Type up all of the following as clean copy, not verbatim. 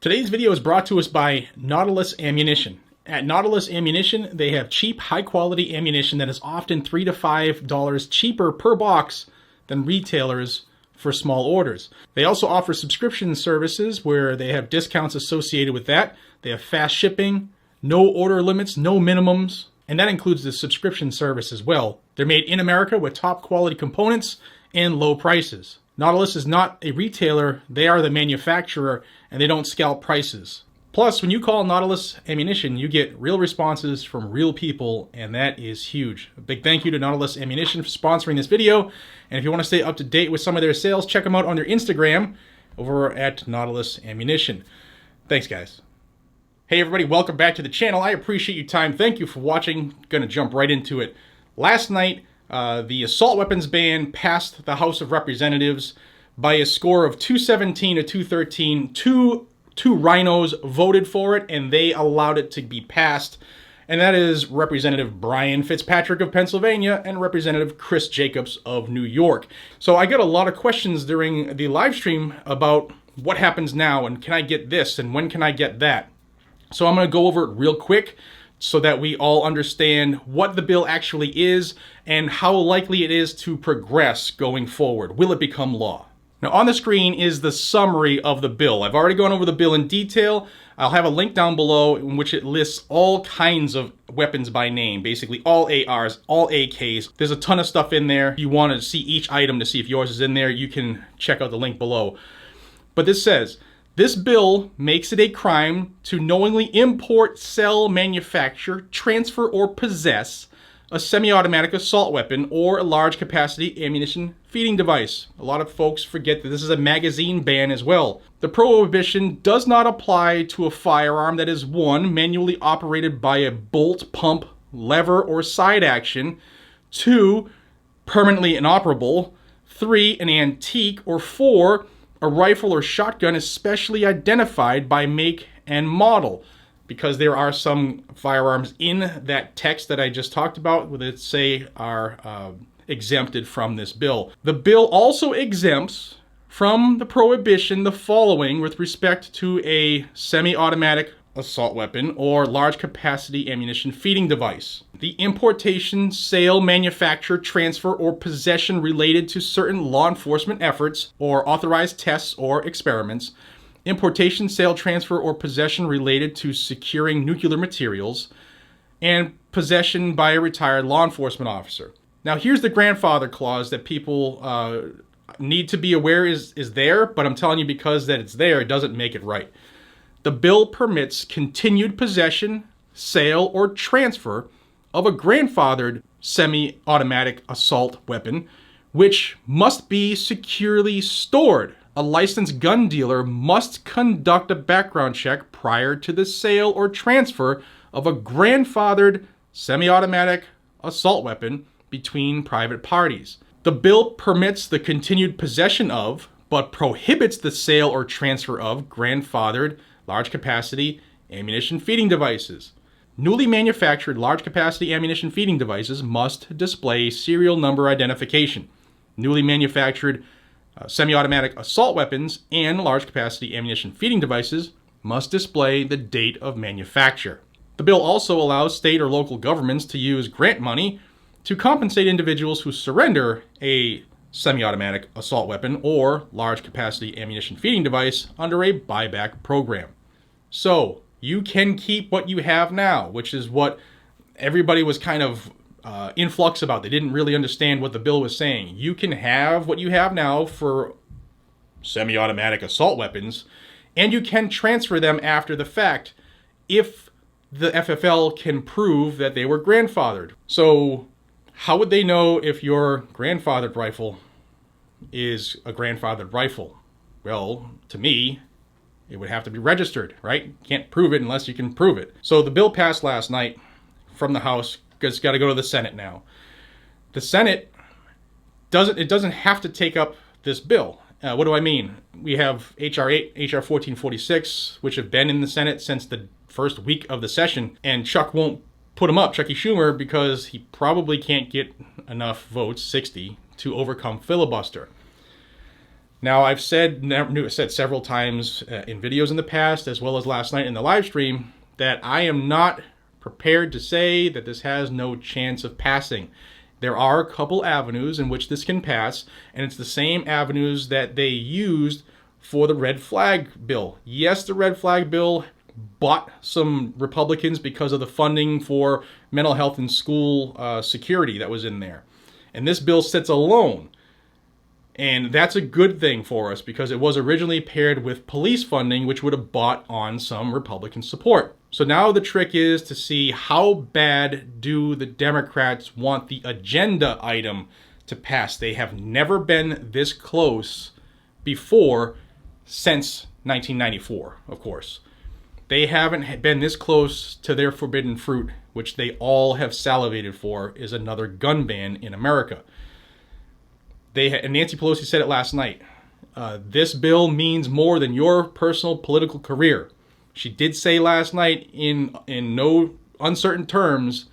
Today's video is brought to us by Nautilus Ammunition. At Nautilus Ammunition, they have cheap, high-quality ammunition that is often $3 to $5 cheaper per box than retailers for small orders. They also offer subscription services where they have discounts associated with that. They have fast shipping, no order limits, no minimums, and that includes the subscription service as well. They're made in America with top-quality components and low prices. Nautilus is not a retailer, they are the manufacturer, and they don't scalp prices. Plus, when you call Nautilus Ammunition, you get real responses from real people, and that is huge. A big thank you to Nautilus Ammunition for sponsoring this video, and if you want to stay up to date with some of their sales, check them out on their Instagram over at Nautilus Ammunition. Thanks, guys. Hey everybody, welcome back to the channel. I appreciate your time. Thank you for watching. Gonna jump right into it. Last night, the assault weapons ban passed the House of Representatives by a score of 217 to 213. Two RINOs voted for it, and they allowed it to be passed. And that is Representative Brian Fitzpatrick of Pennsylvania and Representative Chris Jacobs of New York. So I got a lot of questions during the live stream about what happens now, and can I get this, and when can I get that? So I'm going to go over it real quick, so that we all understand what the bill actually is and how likely it is to progress going forward. Will it become law? Now on the screen is the summary of the bill. I've already gone over the bill in detail. I'll have a link down below in which it lists all kinds of weapons by name, basically all ARs, all AKs. There's a ton of stuff in there. If you want to see each item to see if yours is in there, you can check out the link below. But this says, this bill makes it a crime to knowingly import, sell, manufacture, transfer, or possess a semi-automatic assault weapon or a large capacity ammunition feeding device. A lot of folks forget that this is a magazine ban as well. The prohibition does not apply to a firearm that is 1, manually operated by a bolt, pump, lever, or side action, 2, permanently inoperable, 3, an antique, or 4, a rifle or shotgun is specially identified by make and model, because there are some firearms in that text that I just talked about that say are exempted from this bill. The bill also exempts from the prohibition the following with respect to a semi-automatic assault weapon or large capacity ammunition feeding device. The importation, sale, manufacture, transfer, or possession related to certain law enforcement efforts or authorized tests or experiments. Importation, sale, transfer, or possession related to securing nuclear materials. And possession by a retired law enforcement officer. Now here's the grandfather clause that people need to be aware is there, but I'm telling you because that it's there, it doesn't make it right. The bill permits continued possession, sale, or transfer of a grandfathered semi-automatic assault weapon, which must be securely stored. A licensed gun dealer must conduct a background check prior to the sale or transfer of a grandfathered semi-automatic assault weapon between private parties. The bill permits the continued possession of, but prohibits the sale or transfer of grandfathered large capacity ammunition feeding devices. Newly manufactured large capacity ammunition feeding devices must display serial number identification. Newly manufactured semi-automatic assault weapons and large capacity ammunition feeding devices must display the date of manufacture. The bill also allows state or local governments to use grant money to compensate individuals who surrender a semi-automatic assault weapon or large capacity ammunition feeding device under a buyback program. So you can keep what you have now, which is what everybody was kind of in flux about. They didn't really understand what the bill was saying. You can have what you have now for semi-automatic assault weapons, and you can transfer them after the fact if the FFL can prove that they were grandfathered. So how would they know if your grandfathered rifle is a grandfathered rifle? Well, to me, it would have to be registered, right? You can't prove it unless you can prove it. So the bill passed last night from the House. It's got to go to the Senate now. The Senate doesn't have to take up this bill. What do I mean? We have HR 8, HR 1446, which have been in the Senate since the first week of the session, and Chuck won't put them up, Chucky Schumer, because he probably can't get enough votes, 60, to overcome filibuster. Now, I've said several times in videos in the past, as well as last night in the live stream, that I am not prepared to say that this has no chance of passing. There are a couple avenues in which this can pass, and it's the same avenues that they used for the red flag bill. Yes, the red flag bill bought some Republicans because of the funding for mental health and school security that was in there. And this bill sits alone. And that's a good thing for us because it was originally paired with police funding, which would have bought on some Republican support. So now the trick is to see how bad do the Democrats want the agenda item to pass. They have never been this close before since 1994, of course. They haven't been this close to their forbidden fruit, which they all have salivated for, is another gun ban in America. And Nancy Pelosi said it last night. This bill means more than your personal political career. She did say last night in no uncertain terms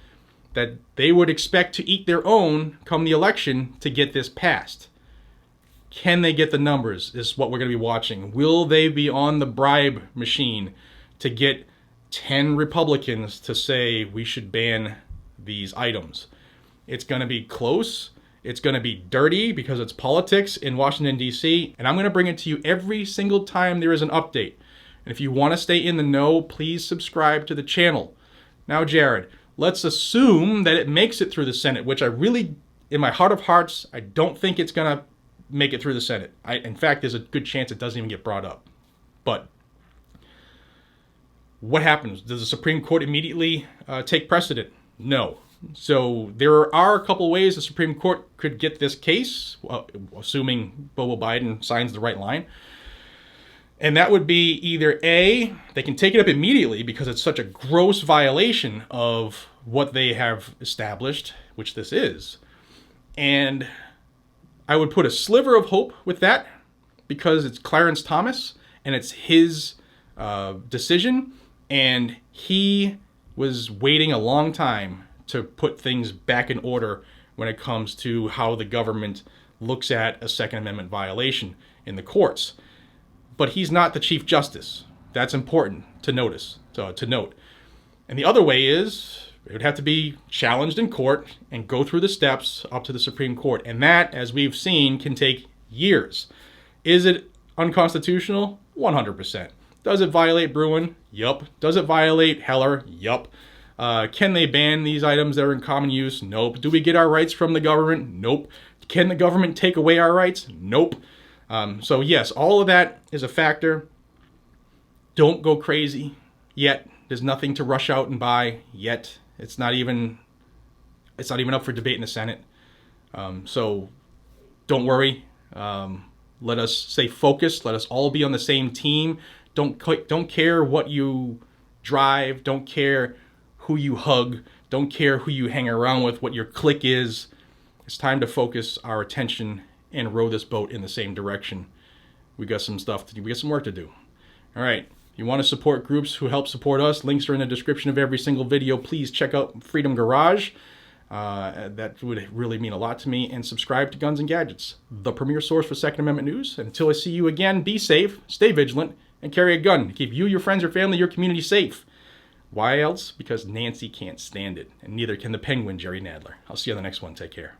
that they would expect to eat their own come the election to get this passed. Can they get the numbers? This is what we're going to be watching. Will they be on the bribe machine to get 10 Republicans to say we should ban these items? It's going to be close. It's going to be dirty because it's politics in Washington, D.C. And I'm going to bring it to you every single time there is an update. And if you want to stay in the know, please subscribe to the channel. Now, Jared, let's assume that it makes it through the Senate, which I really, in my heart of hearts, I don't think it's going to make it through the Senate. In fact, there's a good chance it doesn't even get brought up. But what happens? Does the Supreme Court immediately take precedent? No. So there are a couple ways the Supreme Court could get this case, assuming Bobo Biden signs the right line. And that would be either A, they can take it up immediately because it's such a gross violation of what they have established, which this is. And I would put a sliver of hope with that because it's Clarence Thomas and it's his decision. And he was waiting a long time to put things back in order when it comes to how the government looks at a Second Amendment violation in the courts. But he's not the Chief Justice. That's important to note. And the other way is it would have to be challenged in court and go through the steps up to the Supreme Court. And that, as we've seen, can take years. Is it unconstitutional? 100%. Does it violate Bruin? Yup. Does it violate Heller? Yup. Can they ban these items that are in common use? Nope. Do we get our rights from the government? Nope. Can the government take away our rights? Nope. So yes, all of that is a factor. Don't go crazy yet. There's nothing to rush out and buy yet. It's not even up for debate in the Senate. So don't worry. Let us stay focused. Let us all be on the same team. Don't care what you drive. Don't care who you hug. Don't care who you hang around with, what your clique is. It's time to focus our attention and row this boat in the same direction. We got some stuff to do. We got some work to do. All right. If you want to support groups who help support us, links are in the description of every single video. Please check out Freedom Garage. That would really mean a lot to me. And subscribe to Guns and Gadgets, the premier source for Second Amendment news. And until I see you again, be safe, stay vigilant, and carry a gun to keep you, your friends, your family, your community safe. Why else? Because Nancy can't stand it, and neither can the Penguin, Jerry Nadler. I'll see you on the next one. Take care.